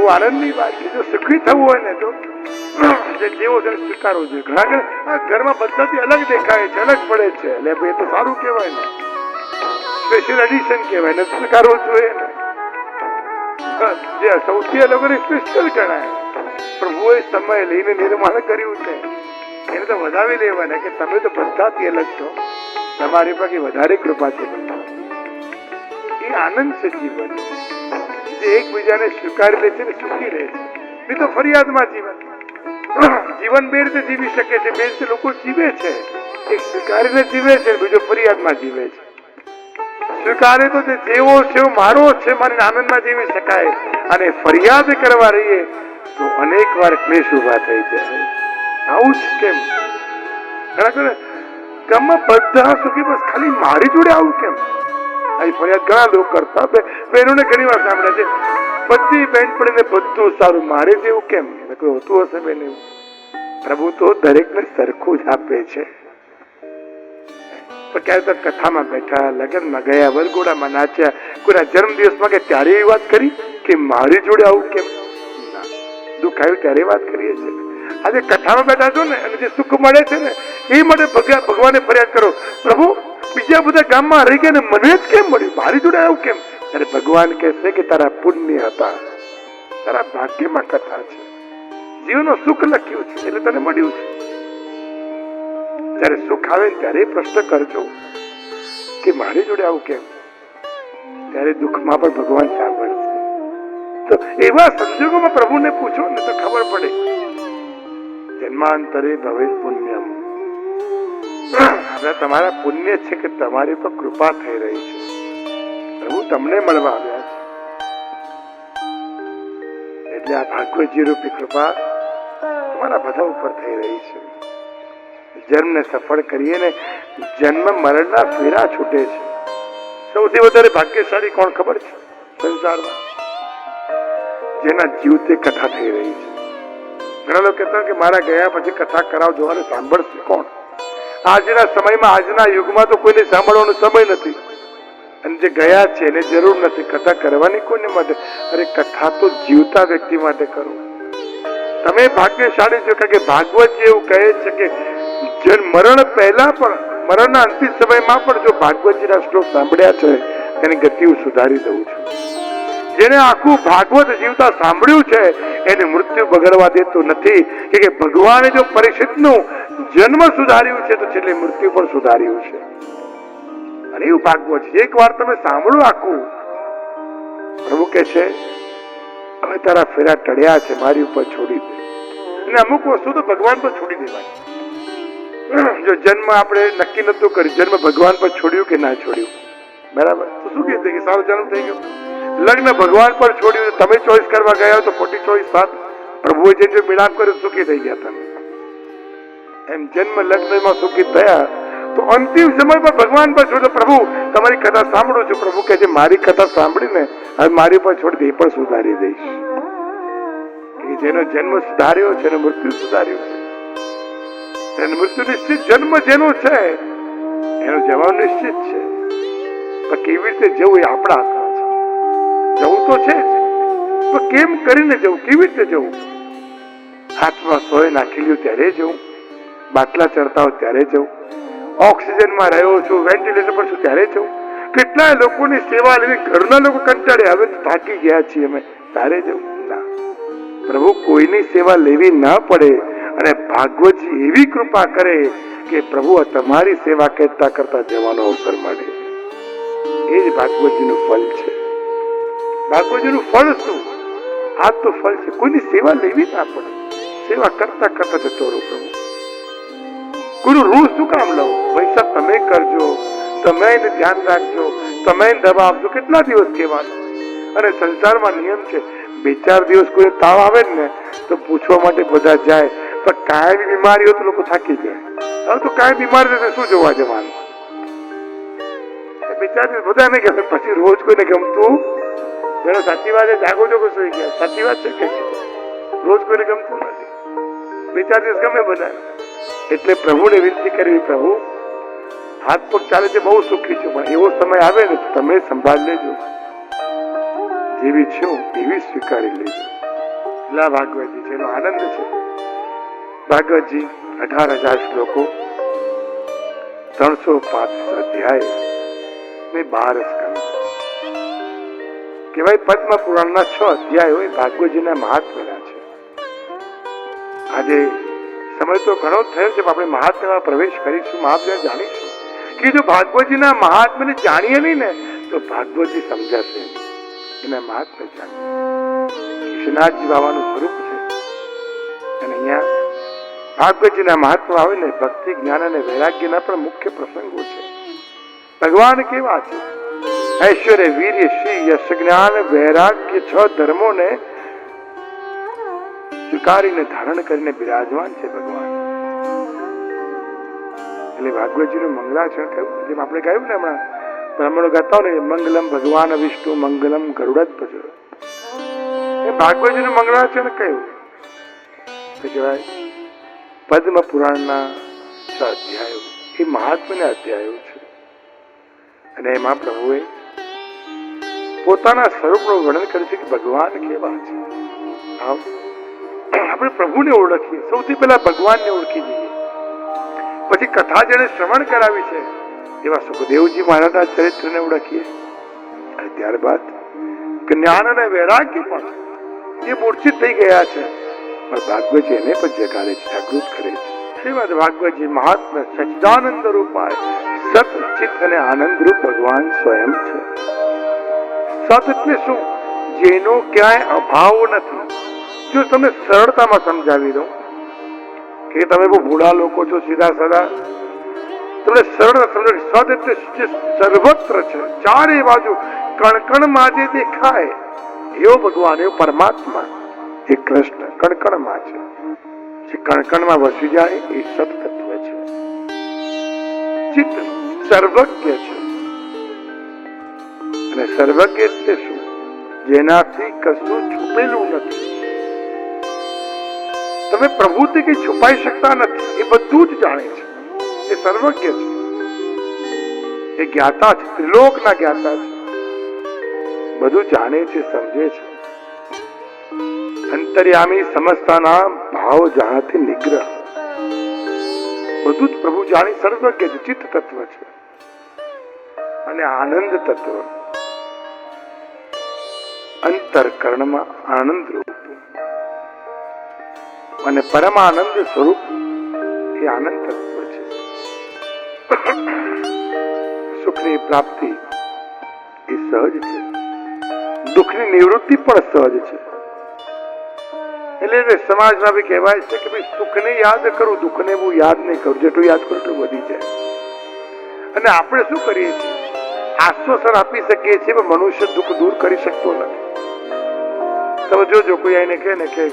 બહુ આનંદની વાત છે. જો સુખી થવું હોય ને તો જેવો છે સ્વીકારવો જોઈએ. ઘણા ઘરમાં બધાથી અલગ દેખાય છે, અલગ પડે છે, એટલે એ તો સારું કહેવાય ને, સ્પેશિયલ એડિશન કહેવાય ને, સ્વીકારવું જોઈએ ને. જે સૌથી અલગ સ્પેશિયલ ગણાય. પ્રભુએ સમય લઈને નિર્માણ કર્યું છે, એને તો વધાવી લેવાના કે તમે તો બધાથી અલગ છો, તમારી પાસે વધારે કૃપા છે. એ આનંદ છે જીવન, જે એકબીજાને સ્વીકારી લે છે ને સુખી રહે છે. નહીં તો ફરિયાદમાં જીવન બે રીતે જીવી શકે છે. બે રીતે લોકો જીવે છે, એક સ્વીકારીને જીવે છે, બીજો ફરિયાદમાં જીવે છે. સ્વીકારે તો જેવો છે મારો છે, મારી આનંદમાં જીવી શકાય. અને ફરિયાદ કરવા રહીએ તો અનેક વાર ક્લેશ ઉભા થઈ જાય. આવું જ કેમ? ગામમાં બધા સુખી, બસ ખાલી મારી જોડે આવું કેમ? અહીં ફરિયાદ ઘણા લોકો કરતા, બહેનોને ઘણી વાર સાંભળ્યા છે, બધી બેન પડીને બધું સારું, મારે જેવું કેમ? કોઈ હોતું હશે બેન એવું? પ્રભુ તો દરેકને સરખું જ આપે છે. ક્યારે તો કથામાં બેઠા, લગ્નમાં ગયા, વરઘોડામાં નાચ્યા, કોઈના જન્મદિવસમાં કે ત્યારે એવી વાત કરી કે મારી જોડે આવું કેમ? દુઃખ આવ્યું ત્યારે વાત કરીએ છીએ. આજે કથામાં બેઠા છો ને, અને જે સુખ મળે છે ને એ માટે ભગવાને ફરિયાદ કરો, પ્રભુ બીજા બધા ગામમાં રહી ગયા ને મને જ કેમ મળ્યું, મારી જોડે આવું કેમ? ત્યારે ભગવાન કહેશે કે તારા પુણ્ય હતા, તારા ભાગ્યમાં કથા છે, જીવનનું સુખ લખ્યું છે એટલે તને મળ્યું છે. જયારે સુખ આવે ત્યારે પ્રશ્ન કરજો કે મારી જોડે આવું કેમ, ત્યારે દુઃખમાં પણ ભગવાન સાંભળશે. તો એવા સંજોગોમાં પ્રભુને પૂછો ને તો ખબર પડે. જન્માંતરે ભવે પુણ્યમ. હવે તમારા પુણ્ય છે કે તમારી પર કૃપા થઈ રહી છે, પ્રભુ તમને મળવા આવ્યા છે. એટલે આ ભાગવતજી રૂપી કૃપા તમારા બધા ઉપર થઈ રહી છે. જન્મને સફળ કરીએ ને જન્મ મરણના ફેરા છૂટે છે. સૌથી વધારે ભાગ્યશાળી કોણ ખબર છે સંસારમાં? જેના જીવતે કથા થઈ રહી છે. ઘણા લોકો કહેતા કે મારા ગયા પછી કથા કરાવજો, અને સાંભળશે કોણ? આજના સમયમાં, આજના યુગમાં તો કોઈને સાંભળવાનો સમય નથી, અને જે ગયા છે એને જરૂર નથી કથા કરવાની કોઈને માટે. અરે કથા તો જીવતા વ્યક્તિ માટે કરો. તમે ભાગ્યશાળી છો, કારણ કે ભાગવત એવું કહે છે કે મરણ પહેલા પણ, મરણના અંતિમ સમયમાં પણ જો ભાગવતજીના શ્લોક સાંભળ્યા છે તેની ગતિ હું સુધારી દઉં છું. જેને આખું ભાગવત જીવતા સાંભળ્યું છે એને મૃત્યુ બગડવા દેતું નથી, કે ભગવાને જો પરીક્ષિતનું જન્મ સુધાર્યું છે તો છેલ્લે મૃત્યુ પણ સુધાર્યું છે. અને એવું ભાગવત છે, એક વાર તમે સાંભળો આખું, પ્રભુ કહે છે હવે તારા ફેરા ટળ્યા છે, મારી ઉપર છોડી દે. અને અમુક વસ્તુ તો ભગવાન પર છોડી દેવાની. જો જન્મ આપણે નક્કી નતું કર્યું, જન્મ ભગવાન પર છોડ્યું કે ના છોડ્યું, બરાબર, તો શું કહે કે સારો જન્મ થઈ ગયો. લગ્ન ભગવાન પર છોડ્યું, તમે ચોઈસ કરવા ગયા તો ખોટી ચોઈસ સાથ, પ્રભુએ જે મિલાપ કર્યો સુખી થઈ ગયા તમે. એમ જન્મ લગ્નમાં સુખી થયા તો અંતિમ સમય પર ભગવાન પર છોડો, પ્રભુ તમારી કથા સાંભળું છું. પ્રભુ કહે છે મારી કથા સાંભળીને હવે મારી પર છોડી દે, પણ સુધારી દઈશ. જેનો જન્મ સુધાર્યો છે એનો મૃત્યુ સુધાર્યું છે. એનો મૃત્યુ નિશ્ચિત, જન્મ જેનો છે એનો જવાબ નિશ્ચિત છે. પણ કેવી રીતે જવું એ આપણા હાથમાં છે. જવું તો છે જ, પણ કેમ કરીને જવું, કેવી રીતે જવું? હાથમાં સોય નાખી લ્યું ત્યારે જવું, બાટલા ચડતા હોય ત્યારે જવું, ઓક્સિજનમાં રહ્યો છું, વેન્ટિલેટર પર છું ત્યારે જવું. કેટલાય લોકોની સેવા લેવી, ઘરના લોકો કંટાળે, હવે થાકી ગયા છીએ અમે, ત્યારે જવું. ના, પ્રભુ કોઈની સેવા લેવી ના પડે, અને ભાગવતજી એવી કૃપા કરે કે પ્રભુ તમારી સેવા કરતા કરતા જવાનો અવસર મળે. એ જ ભાગવતજીનું ફળ છે. ભાગવતજીનું ફળ શું? આ તો ફળ છે, કોઈની સેવા લેવી ના પડે, સેવા કરતા કરતા જતો રહો. પ્રભુ કોઈનું ઋણ શું કામ લઉં? પૈસા તમે કરજો, તમે એને ધ્યાન રાખજો, તમે એને દવા આપજો, કેટલા દિવસ કહેવાનું? અને સંસારમાં નિયમ છે, 2-4 દિવસ કોઈ તાવ આવે ને તો પૂછવા માટે બધા જાય, પણ કાંઈ બીમારી હોય તો લોકો થાકી જાય. હવે તો કાંઈ બીમારી નથી, શું જોવા જવાનું? 2-4 દિવસ બધા નહીં ગમે, પછી રોજ કોઈને ગમતું? જેનો સાચી વાત છે, જાગો છો કે સુઈ ગયા? સાચી વાત છે કે રોજ કોઈને ગમતું નથી, 2-4 દિવસ ગમે બધા. એટલે પ્રભુને વિનંતી કરવી, પ્રભુ હાથ પગ ચાલે છે, બહુ સુખી છું, પણ એવો સમય આવે ને તમે સંભાળ લેજો, જેવી છું એવી સ્વીકારી લેજો. લા ભાગવતજી છે, એનો આનંદ છે. ભાગવતજી 18,000 શ્લોકો, 335 અધ્યાય ને 12 સ્કંદ. કેવાય પદ્મ પુરાણના 6 અધ્યાયો એ ભાગવતજીના મહાત્મ્યના છે. આજે સમય તો ઘણો થયો છે, આપણે મહાત્મ્યમાં પ્રવેશ કરીશું, મહાત્મ્ય જાણીશું. કે જો ભાગવતજીના મહાત્મ્યને જાણીએ નહીં ને તો ભાગવતજી સમજાશે, એના મહાત્મ્ય જાણીએ. કૃષ્ણનાથજી બાબાનું સ્વરૂપ છે, અને અહીંયા ભાગવતજીના મહાત્મા આવે ને ભક્તિ, જ્ઞાન અને વૈરાગ્યના પણ મુખ્ય પ્રસંગો છે. ભગવાન કેવા છે? ઐશ્વર્ય, વીર્ય, શ્રી, યશ, જ્ઞાન, વૈરાગ્ય 6 ધર્મોને સ્વીકારીને ધારણ કરીને બિરાજમાન છે ભગવાન. એટલે ભાગવતજીનું મંગલાચરણ કહ્યું, જેમ આપણે કહ્યું ને હમણાં બ્રાહ્મણો ગાતા હોય ને, મંગલમ ભગવાન વિષ્ણુ મંગલમ ગરુડધ્વજ. એ ભાગવતજીનું મંગલાચરણ કહ્યું તો કહેવાય પદ્મ પુરાણના 6 અધ્યાયો એ મહાત્મ્યના અધ્યાયો છે. અને એમાં પ્રભુએ પોતાના સ્વરૂપનું વર્ણન કર્યું છે કે ભગવાન કેવા છે. આપણે પ્રભુને ઓળખીએ, સૌથી પહેલા ભગવાનને ઓળખી જઈએ, પછી કથા જેને શ્રવણ કરાવી છે એવા સુખદેવજી મહારાજના ચરિત્રને ઓળખીએ, અને ત્યારબાદ જ્ઞાન અને વૈરાગ્ય પણ એ મૂર્છિત થઈ ગયા છે, પણ ભાગવતજી એને પણ જગાડે છે, જાગૃત કરે છે. શ્રીમદ ભાગવતજી મહાત્મ્ય સચ્ચિદાનંદ રૂપાય સત, ચિત્ત અને આનંદ રૂપ ભગવાન સ્વયં છે. સત એટલે શું? જેનો ક્યાંય અભાવ નથી. જો તમને સરળતામાં સમજાવી દઉં કે તમે બહુ ભૂડા લોકો છો, સીધા સાદા, તમને સરળ સમજ. સત એટલે સર્વત્ર છે, ચારે બાજુ કણકણમાં જે દેખાય એવો ભગવાન, એવો પરમાત્મા, એ કૃષ્ણ કણકણમાં છે. જે કણકણમાં વસી જાય એ સત તત્વ છે. ચિત્ત સર્વજ્ઞ છે, અને સર્વજ્ઞ એટલે શું? જેનાથી કશું છુપેલું નથી. તમે પ્રભુથી કઈ છુપાઈ શકતા નથી, એ બધું જ જાણે છે, એ સર્વજ્ઞ છે, એ જ્ઞાતા છે, ત્રિલોકના જ્ઞાતા છે, બધું જાણે છે, સમજે છે. અંતર્યામી સમસ્તાના ભાવ જાણથી નિગ્રહ, બધું જ પ્રભુ જાણી સર્વજ્ઞ છે, ચિત્ત તત્વ છે, અને આનંદ તત્વ, અંતરકરણમાં આનંદ રૂપ અને પરમાનંદ સ્વરૂપ એ આનંદ તત્વ છે. સુખની પ્રાપ્તિ એ સહજ છે, દુઃખની નિવૃત્તિ પણ સહજ છે. એટલે સમાજમાં બી કહેવાય છે કે ભાઈ સુખને યાદ કરું, દુઃખને હું યાદ નહીં કરું, જેટલું યાદ કરું એટલું વધી જાય. અને આપણે શું કરીએ છીએ? આશ્વાસન આપી શકીએ છીએ, પણ મનુષ્ય દુઃખ દૂર કરી શકતો નથી. તમે જોજો, કોઈ આઈને કહે ને કે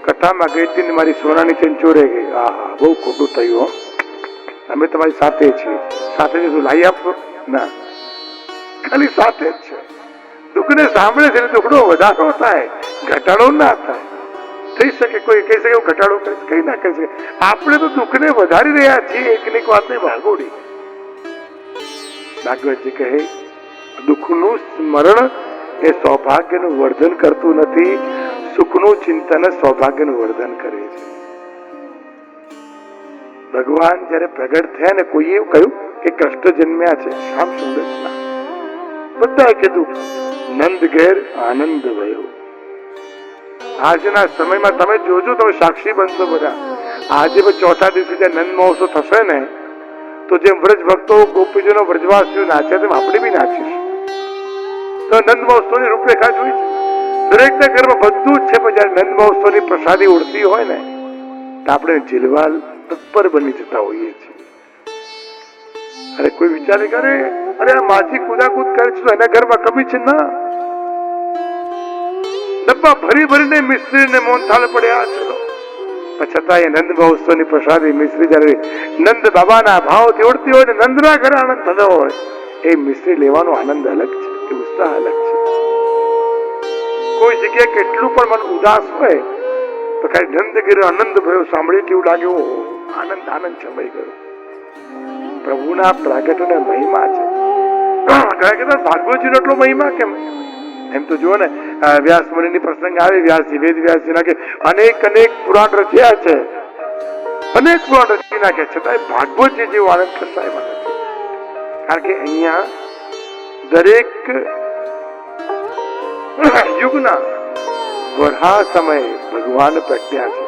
કથામાં ગઈ હતી ને મારી સોનાની ચેન ચોરાઈ ગઈ, આહા બહુ ખોટું થયું હો, અમે તમારી સાથે છીએ. સાથે શું લાવી આપશો? ના, ખાલી સાથે જ છે. દુઃખને સાંભળે છે, દુઃખનો વધારો થાય, ઘટાડો ના થાય. થઈ શકે કોઈ કહી શકે ઘટાડો કરીશ, કઈ ના કરી શકે. આપણે તો દુઃખને વધારી રહ્યા છીએ, એકની એક વાતને ભાગોડી. ભાગવતજી કહે દુઃખનું સ્મરણ એ સૌભાગ્યનું વર્ધન કરતું નથી, સુખનું ચિંતન સૌભાગ્યનું વર્ધન કરે છે. ભગવાન જયારે પ્રગટ થયા ને કોઈએ એવું કહ્યું કે કૃષ્ણ જન્મ્યા છે, શ્યામ સુંદર, બધા કીધું નંદ ઘેર આનંદ ભયો. આજના સમયમાં તમે જોજો, તમે સાક્ષી બનશો બધા. આજે ચોથા દિવસે જે નંદ મહોત્સવ થશે ને, તો જેમ વ્રજ ભક્તો ગોપીજનો વ્રજવાસીઓ નાચ્યા તેમ આપણે બી નાચીશું. તો નંદ મહોત્સવની રૂપરેખા જોઈ છે. દરેકના ઘરમાં બધું જ છે, પણ જયારે નંદ મહોત્સવની પ્રસાદી ઉડતી હોય ને તો આપણે જીલવાલ તત્પર બની જતા હોઈએ છીએ. અરે કોઈ વિચારે કરે અરે આ માછી કુદાકુદ કરે છે તો એના ઘરમાં કમી છે? ના, ડબ્બા ભરી ભરીને મિશ્રી ને મોહનથાળ પડ્યા છે, છતાં એ નંદ મહોત્સવની પ્રસાદી મિશ્રી જયારે નંદ બાબાના ભાવથી ઉડતી હોય ને નંદના ઘરે આનંદ થતો હોય, એ મિશ્રી લેવાનો આનંદ અલગ છે, એ ઉત્સાહ અલગ છે. કોઈ જગ્યાએ કેટલું પણ મન ઉદાસ હોય તો ખાલી નંદગીર આનંદ ભયો સાંભળી કેવું લાગે, આનંદ આનંદ છવાઈ ગયો. પ્રભુના પ્રાગટ્યનો મહિમા છે. ભાગવતજીનો એટલો મહિમા કેમ? એમ તો જુઓ ને, વ્યાસ મુનિની પ્રસંગ આવે, વ્યાસજી વેદ વ્યાસજીના કે અનેક પુરાણ રચ્યા છે, અનેક પુરાણ રચી નાખ્યા, છતાંય ભાગવતજી જેવો આનંદ કસાયમાં નથી. કારણ કે અહીંયા દરેક યુગના વરહા સમયે ભગવાન પ્રજ્ઞા છે,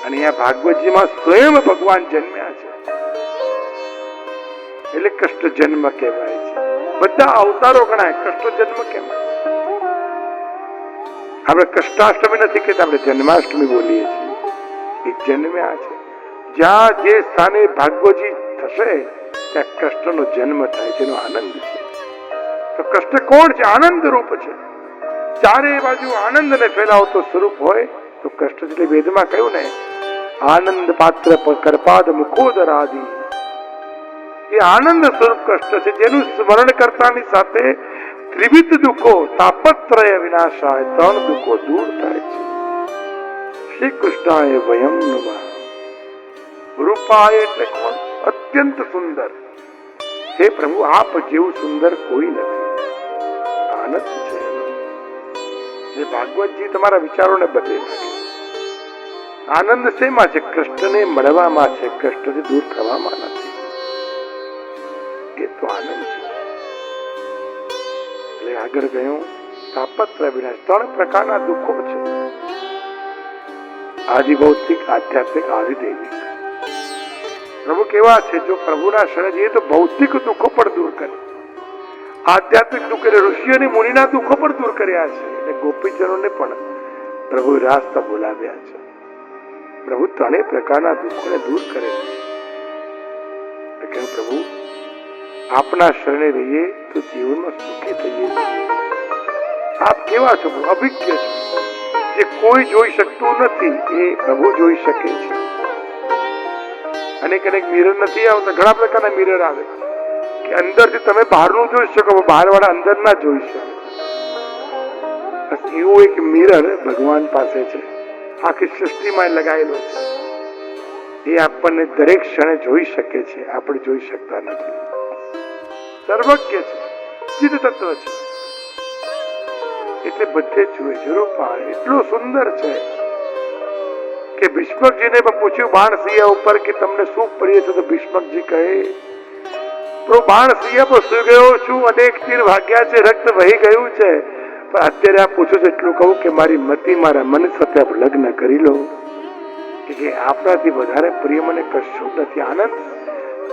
અને અહીંયા ભાગવતજીમાં સ્વયં ભગવાન જન્મ્યા છે, એટલે કષ્ટ જન્મ કહેવાય છે. બધા અવતારો ગણાય, કષ્ટ જન્મ કેમ? આપણે કષ્ટાષ્ટમી નથી કહેતા, આપણે જન્માષ્ટમી બોલીએ છીએ. એ જન્મ્યા છે. જ્યાં જે સ્થાને ભાગવતજી થશે ત્યાં કષ્ટનો જન્મ થાય છે, એનો આનંદ છે. તો કષ્ટ કોણ છે? આનંદ રૂપ છે. ચારે બાજુ આનંદને ફેલાવતો સ્વરૂપ હોય તો કષ્ટ, એટલે વેદમાં કહ્યું ને, આનંદ પાત્ર કરપાદ મુખોદરાદી, એ આનંદ સ્વરૂપ કષ્ટ છે, જેનું સ્મરણ કરતાની સાથે ત્રિવિધ દુઃખો તાપત્રય વિનાશાય, 3 દુઃખો દૂર થાય છે. શ્રી કૃષ્ણાય વયમ નમઃ. રૂપાય એટલે કોણ? અત્યંત સુંદર. હે પ્રભુ, આપ જેવું સુંદર કોઈ નથી. આનંદ છે જે ભાગવતજી તમારા વિચારોને બદલી નાખે. આનંદ શેમાં છે? કૃષ્ણને મળવામાં છે, કષ્ટથી દૂર થવામાં નથી. એ તો આનંદ છે. એટલે આગળ ગયું, તાપત્ર વિનાશ. 3 પ્રકારના દુઃખો છે, આદિ ભૌતિક, આધ્યાત્મિક, આદિ દૈવિક. પ્રભુ કેવા છે? જો પ્રભુના શરણે જઈએ તો ભૌતિક દુઃખો પણ દૂર કરે, આધ્યાત્મિક દુઃખ એટલે ઋષિઓની મુનિના દુઃખો પણ દૂર કર્યા છે, અને ગોપીજનોને પણ પ્રભુ રાસ્તા બોલાવ્યા છે. પ્રભુ 3 પ્રકારના દુઃખોને દૂર કરે છે. પ્રભુ આપના શરણે રહીએ તો જીવનમાં સુખી થઈએ. આપ કેવા છો? અભિજ્ઞ છો, જે કોઈ જોઈ શકતું નથી એ પ્રભુ જોઈ શકે છે. અનેક મિરર નથી આવતા, ઘણા પ્રકારના મિરર આવે કે અંદરથી તમે બહારનું જોઈ શકો, બહાર વાળા અંદર ના જોઈ શકે. એવું એક મિરર ભગવાન પાસે છે, આખી સૃષ્ટિમાં લગાયેલો છે. એ આપણને દરેક ક્ષણે જોઈ શકે છે, આપણે જોઈ શકતા નથી. સર્વજ્ઞ છે, ચિત્ત તત્વ છે, એટલે બધે જુએ છે. રૂપા એટલો સુંદર છે કે ભીષ્મકજીને પણ પૂછ્યું બાણસિયા ઉપર કે તમને શું પ્રિય છે, તો ભીષ્મકજી કહે, બાણસિયા પર સુઈ ગયો છું, અનેક તીર ભાગ્યા છે, રક્ત વહી ગયું છે, પણ અત્યારે આ પૂછું છું એટલું કહું કે મારી મતિ મારા મન સાથે આપ લગ્ન કરી લો, કે આપણાથી વધારે પ્રિય મને કશું નથી. આનંદ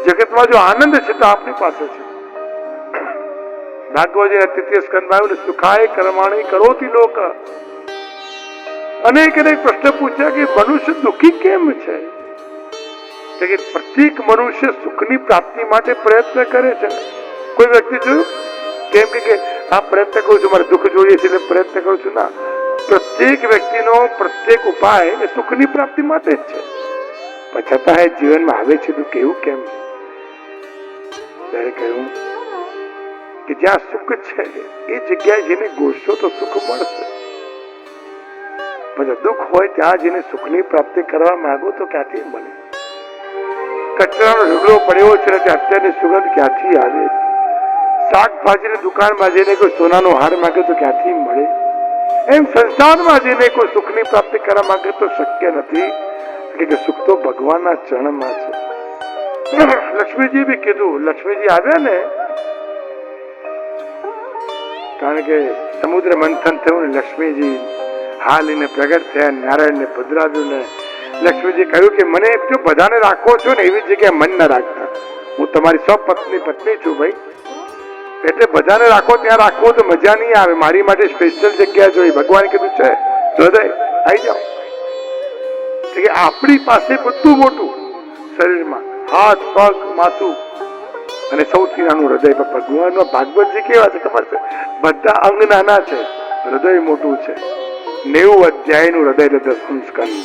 જગતમાં જો આનંદ છે તો આપની પાસે છે. ભાગવતજી 33 સ્કંદમાં આવ્યું ને, સુખાય કર્માણી કરોતિ લોક. અનેક પ્રશ્ન પૂછ્યા કે મનુષ્ય દુઃખી કેમ છે? કે પ્રત્યેક મનુષ્ય સુખની પ્રાપ્તિ માટે પ્રયત્ન કરે છે. કોઈ વ્યક્તિ જોયું કેમ કે આ પ્રયત્ન કરું છું, મારે દુઃખ જોઈએ છે એટલે પ્રયત્ન કરું છું? ના, પ્રત્યેક વ્યક્તિનો પ્રત્યેક ઉપાય એ સુખની પ્રાપ્તિ માટે જ છે. છતાં જીવનમાં આવે છે દુઃખ. એવું કેમ? ત્યારે કહ્યું કે જ્યાં સુખ છે એ જગ્યાએ જેને ગોઠશો તો સુખ મળશે. પછી દુઃખ હોય ત્યાં જેને સુખની પ્રાપ્તિ કરવા માંગો તો ક્યાંથી મળે? કચરાનો ઢગલો પડ્યો છે ને અત્યારની સુગંધ ક્યાંથી આવે? શાકભાજીની દુકાનમાં જઈને કોઈ સોનાનો હાર માંગે તો ક્યાંથી મળે? એમ સંસારમાં જઈને કોઈ સુખની પ્રાપ્તિ કરવા માંગે તો શક્ય નથી, કે સુખ તો ભગવાનના ચરણમાં છે. લક્ષ્મીજી બી કીધું, લક્ષ્મીજી આવ્યા ને, કારણ કે સમુદ્ર મંથન થયું ને લક્ષ્મીજી હાલીને પ્રગટ થયા, નારાયણને પધરાવ્યું ને લક્ષ્મીજી કહ્યું કે મને જો બધાને રાખો છો ને એવી જગ્યાએ મન ના રાખતા, હું તમારી પત્ની છું ભાઈ, એટલે બધાને રાખો ત્યાં રાખવો તો મજા નહીં આવે, મારી માટે સ્પેશિયલ જગ્યા જોઈએ. ભગવાન કીધું છે હૃદય આવી જાઓ. કે આપણી પાસે બધું મોટું શરીરમાં, હાથ પગ માથું અને સૌથી નાનું હૃદય. ભગવાનનો ભાગવતજી કેવા છે ખબર છે? બધા અંગ નાના છે, હૃદય મોટું છે. 90 અધ્યાયનું હૃદય એટલે 10 સ્કંદ.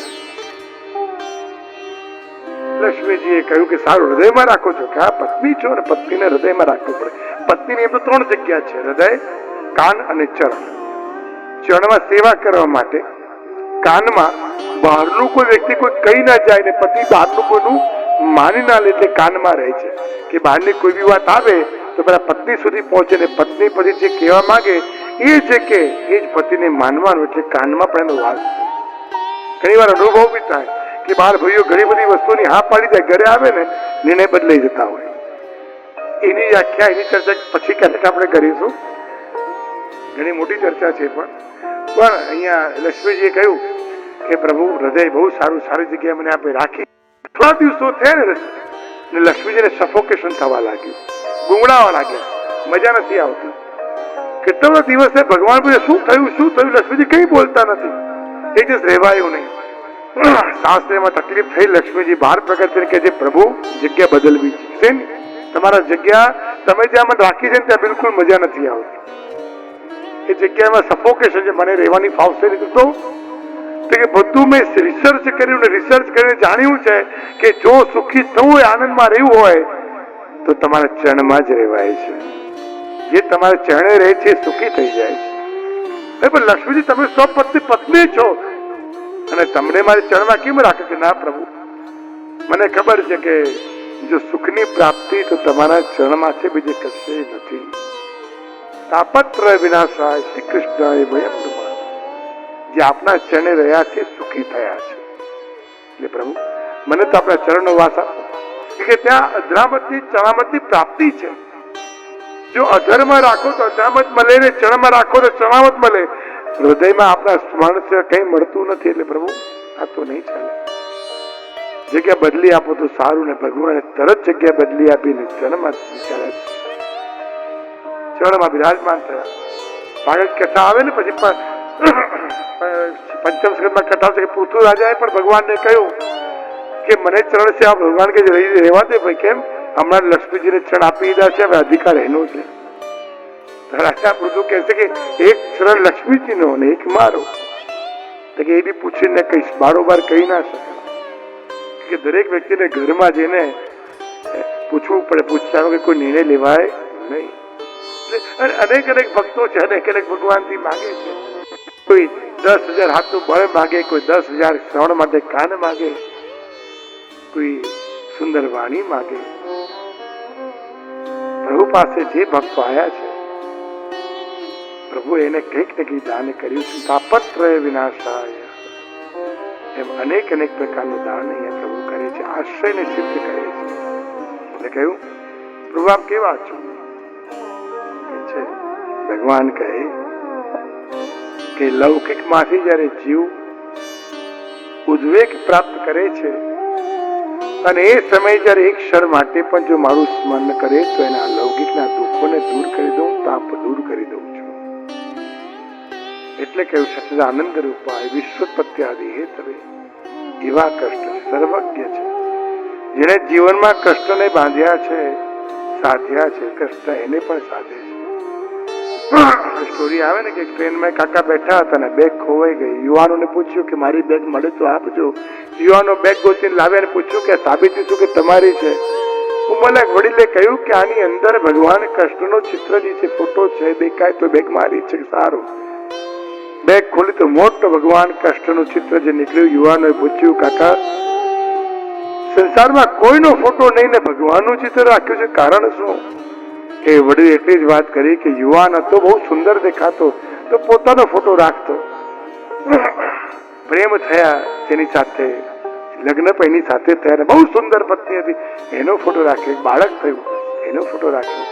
લક્ષ્મીજીએ કહ્યું કે સારું હૃદયમાં રાખો છો, કે આ પત્ની છો ને પત્નીને હૃદયમાં રાખવું પડે. પત્નીની એમ તો 3 જગ્યા છે, હૃદય, કાન અને ચરણ. ચરણમાં સેવા કરવા માટે, કાનમાં બહારનું કોઈ વ્યક્તિ કોઈ કહી ના જાય ને પતિ બહારનું કોઈનું માની ના લે, એટલે કાનમાં રહે છે કે બહારની કોઈ બી વાત આવે તો પેલા પત્ની સુધી પહોંચે ને પત્ની પછી જે કહેવા માંગે એ છે કે એ જ પતિને માનવાનું, એટલે કાનમાં પણ એનો વાસ. ઘણી વાર અનુભવ બી થાય કે બાર ભાઈઓ ઘણી બધી વસ્તુની હા પાડી જાય, ઘરે આવે ને નિર્ણય બદલાઈ જતા હોય. એની વ્યાખ્યા, એની ચર્ચા પછી ક્યારેક આપણે કરીશું, ઘણી મોટી ચર્ચા છે. પણ અહીંયા લક્ષ્મીજીએ કહ્યું કે પ્રભુ હૃદય બહુ સારું, સારી જગ્યાએ મને આપે રાખી. થોડા દિવસો થયા ને લક્ષ્મીજીને સફોકેશન થવા લાગ્યું, ગુંગળાવા લાગ્યા, મજા નથી આવતી. કેટલા બધા દિવસે ભગવાન બોલે શું થયું શું થયું, લક્ષ્મીજી કઈ બોલતા નથી. એ દિવસ રહેવાયું નહીં. શાસ્ત્રમાં તકલીફ થઈ, લક્ષ્મીજી બહાર પ્રગટ કરીને કે છે પ્રભુ જગ્યા બદલવી છે, તમારા જગ્યા તમે જ્યાં મને રાખી છે ને ત્યાં બિલકુલ મજા નથી આવતી. એ જગ્યામાં સફોકેશન છે, મને રહેવાની ફાવશે નહીં. તો કે બધું મેં રિસર્ચ કર્યું ને રિસર્ચ કરીને જાણ્યું છે કે જો સુખી થવું હોય, આનંદમાં રહેવું હોય તો તમારા ચરણમાં જ રહેવાય છે. જે તમારા ચરણે રહે છે સુખી થઈ જાય છે. પણ લક્ષ્મીજી તમે સ્વપત્ની પત્ની છો અને તમને મારી ચરણમાં કેમ રાખે કે ના પ્રભુ મને ખબર છે કે જો સુખની પ્રાપ્તિ તો તમારા ચરણમાં છે, બીજે કશે નથી. તાપત્ર વિનાશાય શ્રી કૃષ્ણ ભય જે આપના ચરણે રહ્યા છે સુખી થયા છે. એટલે પ્રભુ મને તો આપણા ચરણનો વાસ આપો કે ત્યાં અધરામતની ચરણામતની પ્રાપ્તિ છે. જો અધરમાં રાખો તો અધરામત મળે ને ચરણમાં રાખો તો ચરણામત મળે. હૃદયમાં આપણા સ્મરણ છે કઈ મળતું નથી. એટલે પ્રભુ આ તો નહીં ચાલે, જગ્યા બદલી આપો તો સારું. ને ભગવાને તરત જગ્યા બદલી આપીને ચરણમાં ચરણમાં બિરાજમાન થયા. ભાગવત કથા આવે ને પછી પંચમ સ્કંદમાં કથા છે કે પૃથુ રાજાએ પણ ભગવાનને કહ્યું કે મને ચરણ છે, આ ભગવાન કે રહેવા દે ભાઈ, કેમ હમણાં લક્ષ્મીજીને ચરણ આપી દીધા છે, હવે અધિકાર એનો છે. રાજા પૃથુ કહે છે કે એક ચરણ લક્ષ્મીજીનો અને એક મારો. તો કે એ બી પૂછીને કહીશ, બારોબાર કહી ના શકે કે દરેક વ્યક્તિને ઘરમાં જઈને પૂછવું પડે, પૂછતા કે કોઈ નિર્ણય લેવાય નહીં. અનેક ભક્તો છે, અનેક ભગવાનથી માગે છે. કોઈ 10,000 હાથનું બળ માગે, કોઈ 10,000 શ્રવણ માટે કાન માગે, કોઈ સુંદર વાણી માગે. પ્રભુ પાસે જે ભક્તો આવ્યા છે પ્રભુ એને કંઈક ને કંઈક દાન કર્યું છે. તાપત્ર વિનાશાય એમ અનેક પ્રકારનું દાન અહીંયા પ્રભુ કરે છે, આશ્રયને સિદ્ધ કરે છે. એટલે કહ્યું પ્રભુ આપ કેવા છો? ભગવાન કહે કે લૌકિક માંથી જયારે જીવ ઉદ્વેગ પ્રાપ્ત કરે છે અને એ સમય જયારે એક ક્ષણ માટે પણ જો મારું સ્મરણ કરે તો એના લૌકિકના દુઃખોને દૂર કરી દઉં, તાપ દૂર કરી દઉં છું. એટલે કહ્યું સચ્ચિદાનંદ રૂપાય વિશ્વોત્પત્ત્યાદિ હેતવે એવા કષ્ટ સર્વજ્ઞ છે. જેને જીવનમાં કષ્ટને બાંધ્યા છે, સાધ્યા છે, કષ્ટ એને પણ સાધે છે. સ્ટોરી આવે ને કે ટ્રેનમાં કાકા બેઠા હતા ને બેગ ખોવાઈ ગઈ. યુવાનોને પૂછ્યું કે મારી બેગ મળે તો આપજો. યુવાનો બેગ ગોતીને લાવ્યા ને પૂછ્યું કે સાબિતી શું કે તમારી છે? ઉંમરના વડીલે કહ્યું કે આની અંદર ભગવાન કૃષ્ણનો ચિત્ર જે છે, ફોટો છે, દેખાય તો બેગ મારી છે. સારું, બેગ ખોલી તો મોટો ભગવાન કૃષ્ણનું ચિત્ર જે નીકળ્યું. યુવાનોએ પૂછ્યું કાકા સંસારમાં કોઈનો ફોટો નહીં ને ભગવાનનું ચિત્ર રાખ્યું છે, કારણ શું? એ વડીલ એટલી જ વાત કરી કે યુવાન હતો, બહુ સુંદર દેખાતો તો પોતાનો ફોટો રાખતો. પ્રેમ થયા તેની સાથે, લગ્ન પણ એની સાથે થયા, બહુ સુંદર પત્ની હતી એનો ફોટો રાખ્યો. બાળક થયું એનો ફોટો રાખ્યો.